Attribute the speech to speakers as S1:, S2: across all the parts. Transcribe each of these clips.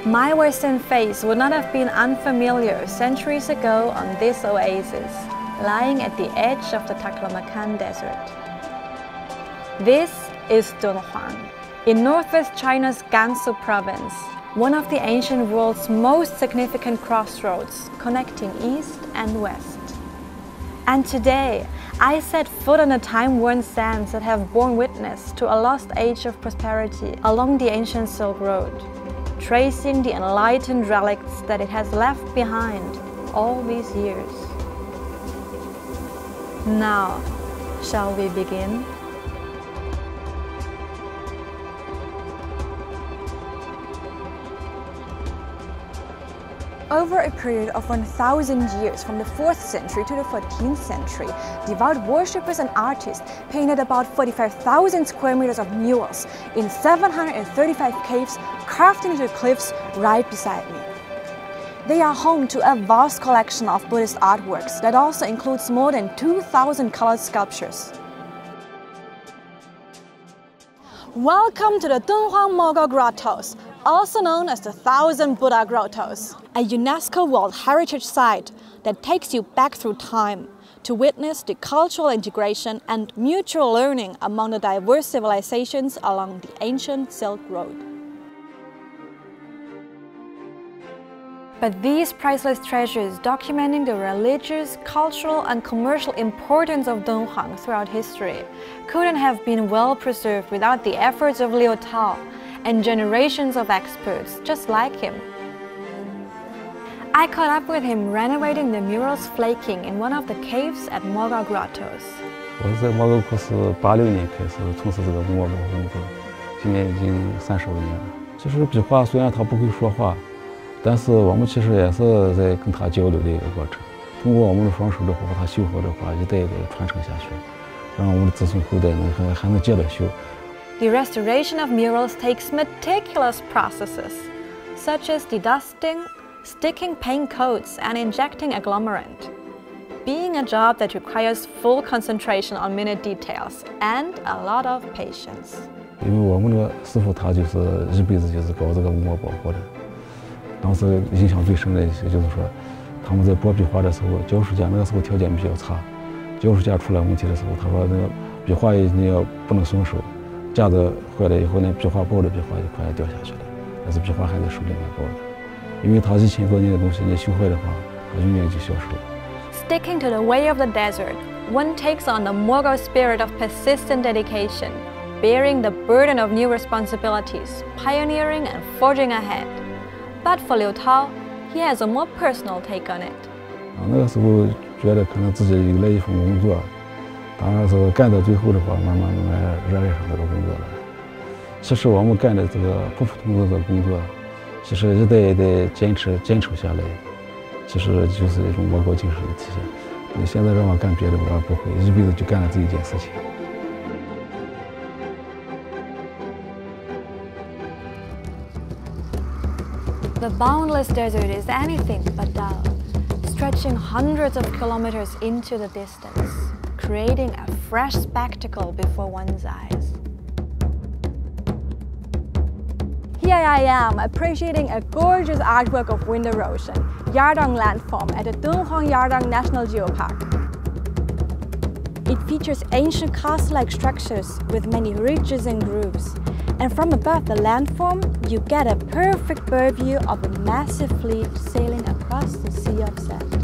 S1: My Western face would not have been unfamiliar centuries ago on this oasis, lying at the edge of the Taklamakan Desert. This is Dunhuang, in northwest China's Gansu province, one of the ancient world's most significant crossroads connecting east and west. And today, I set foot on the time-worn sands that have borne witness to a lost age of prosperity along the ancient Silk Road, tracing the enlightened relics that it has left behind all these years. Now, shall we begin? Over a period of 1,000 years, from the 4th century to the 14th century, devout worshippers and artists painted about 45,000 square meters of murals in 735 caves carved into the cliffs right beside me. They are home to a vast collection of Buddhist artworks that also includes more than 2,000 colored sculptures. Welcome to the Dunhuang Mogao Grottos, also known as the 1,000 Buddha Grottos, a UNESCO World Heritage Site that takes you back through time to witness the cultural integration and mutual learning among the diverse civilizations along the ancient Silk Road. But these priceless treasures documenting the religious, cultural and commercial importance of Dunhuang throughout history couldn't have been well preserved without the efforts of Liu Tao and generations of experts just like him. I caught up with him renovating the murals flaking in one of the caves at Mogao Grottos.
S2: 我是在莫高窟是86年开始从事这个文物保护工作，今年已经35年了。其实壁画虽然他不会说话，但是我们其实也是在跟他交流的一个过程。通过我们的双手的话，把它修好的话，一代一代传承下去，让我们的子孙后代还能接着修。
S1: The restoration of murals takes meticulous processes, such as dedusting, sticking paint coats, and injecting agglomerant, being a job that requires full concentration on minute details and a lot of patience.
S2: 因为我们的师傅他就是一辈子就是搞这个文物保护的，当时印象最深的一些就是说，他们在剥壁画的时候，教书家那个时候条件比较差，教书家出了问题的时候，他说那个壁画你要不能松手。 架子坏了以后呢，壁画包的壁画就快要掉下去了，但是壁画还在手里面包着，因为它1000多年的东西，你修坏的话，它永远就消失了。
S1: Sticking to the way of the desert, one takes on the Mogao spirit of persistent dedication, bearing the burden of new responsibilities, pioneering and forging ahead. But for Liu Tao, he has a more personal take on it.
S2: 那个时候觉得可能自己有了一份工作。 当然是干到最后的话，慢慢热爱上这个工作了。其实我们干的这个普普通通的这个工作，其实一代一代坚守下来，其实就是一种莫高精神的体现。你现在让我干别的，我不会，一辈子就干了这一件事情。
S1: The boundless desert is anything but dull, stretching hundreds of kilometers into the distance, creating a fresh spectacle before one's eyes. Here I am, appreciating a gorgeous artwork of wind erosion, Yardang landform at the Dunhuang Yardang National Geopark. It features ancient castle-like structures with many ridges and grooves, and from above the landform, you get a perfect bird view of a massive fleet sailing across the sea of sand.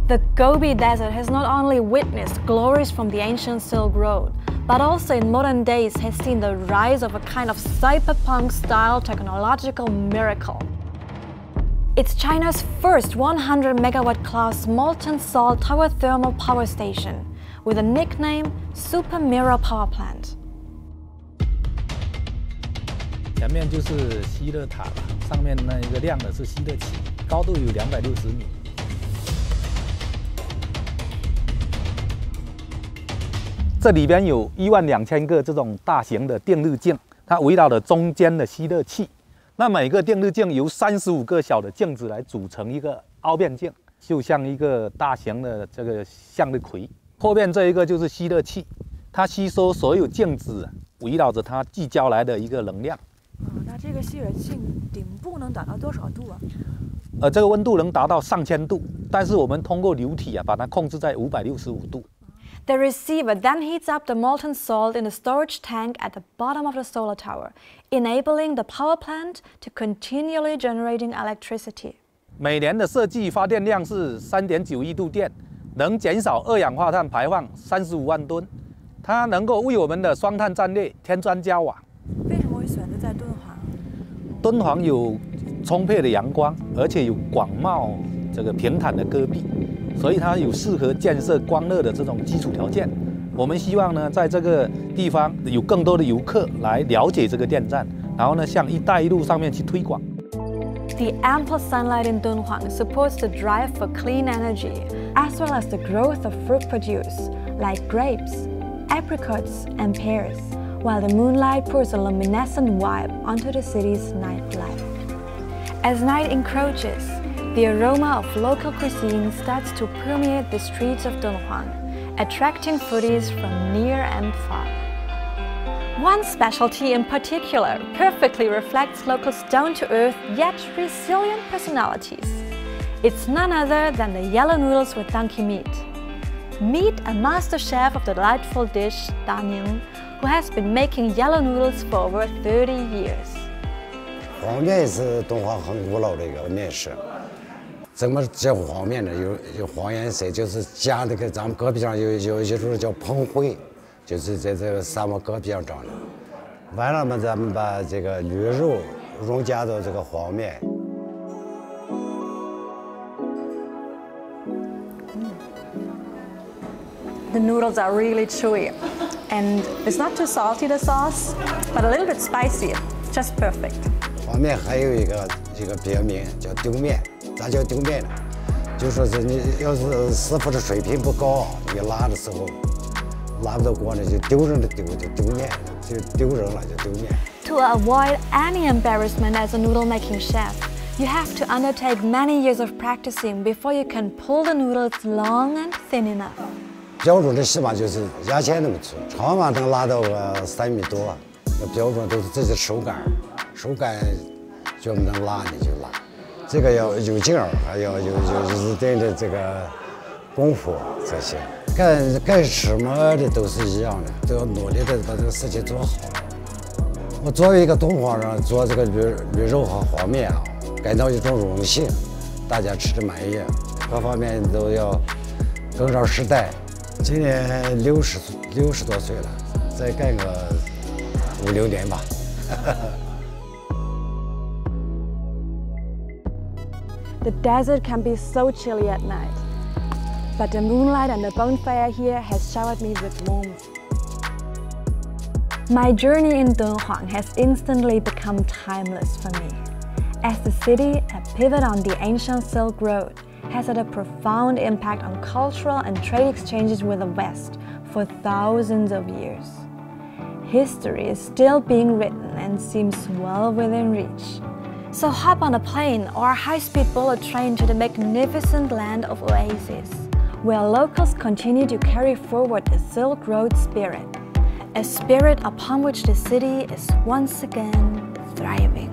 S1: The Gobi Desert has not only witnessed glories from the ancient Silk Road, but also in modern days has seen the rise of a kind of cyberpunk-style technological miracle. It's China's first 100 megawatt class molten salt tower thermal power station with a nickname Super Mirror Power Plant.
S3: 前面就是吸热塔了，上面那一个亮的是吸热器，高度有260米。 这里边有12000个这种大型的电热镜，它围绕着中间的吸热器。那每个电热镜由35个小的镜子来组成一个凹变镜，就像一个大型的这个向日葵。后面这一个就是吸热器，它吸收所有镜子围绕着它聚焦来的一个能量。
S4: 那这个吸热器顶部能达到多少度啊？
S3: 这个温度能达到上千度，但是我们通过流体把它控制在565度。
S1: The receiver then heats up the molten salt in the storage tank at the bottom of the solar tower, enabling the power plant to continually generating electricity.
S3: 每年的设计发电量是3.9亿度电，能减少二氧化碳排放35万吨。它能够为我们的双碳战略添砖加瓦。
S4: 为什么会选择在敦煌？
S3: 敦煌有充沛的阳光，而且有广袤这个平坦的戈壁。所以它有适合建设光热的这种基础条件。我们希望呢，在这个地方有更多的游客来了解这个电站，然后呢，向“一带一路”上面去推广。
S1: The ample sunlight in Dunhuang supports the drive for clean energy, as well as the growth of fruit produce, like grapes, apricots, and pears, while the moonlight pours a luminescent vibe onto the city's nightlife. As night encroaches, the aroma of local cuisine starts to permeate the streets of Dunhuang, attracting foodies from near and far. One specialty in particular perfectly reflects locals' down-to-earth yet resilient personalities. It's none other than the yellow noodles with donkey meat. Meet a master chef of the delightful dish, Dunhuang, who has been making yellow noodles for over 30 years.
S5: 黄面是敦煌很古老的一个面食。怎么叫黄面呢？有黄颜色，就是加那个咱们戈壁上有一种叫蓬灰，就是在这个沙漠戈壁上长的。完了嘛，咱们把这个驴肉融加到这个黄面。
S1: The noodles are really chewy, and it's not too salty, the sauce, but a little bit spicy, just perfect.
S5: 黄面还有一个别名叫丢面。咋叫丢面呢？就说是你要是师傅的水平不高，你拉的时候拉不到锅呢，就丢人的丢，就丢面，就丢人了，就丢面。
S1: To avoid any embarrassment as a noodle making chef, you have to undertake many years of practicing before you can pull the noodles long and thin enough.
S5: 标准的起码就是牙签那么粗，长嘛能拉到个3米多。那标准都是自己的手感就能拉你就拉。这个要有劲儿，还要有一定的这个功夫才行。干什么的都是一样的，都要努力的把这个事情做好。我作为一个敦煌人，做这个驴肉和黄面感到一种荣幸，大家吃的满意，各方面都要跟上时代。今年60多岁了，再干个5、6年吧。
S1: The desert can be so chilly at night, but the moonlight and the bonfire here has showered me with warmth. My journey in Dunhuang has instantly become timeless for me, as the city, a pivot on the ancient Silk Road, has had a profound impact on cultural and trade exchanges with the West for thousands of years. History is still being written and seems well within reach. So hop on a plane or a high-speed bullet train to the magnificent land of oases, where locals continue to carry forward the Silk Road spirit, a spirit upon which the city is once again thriving.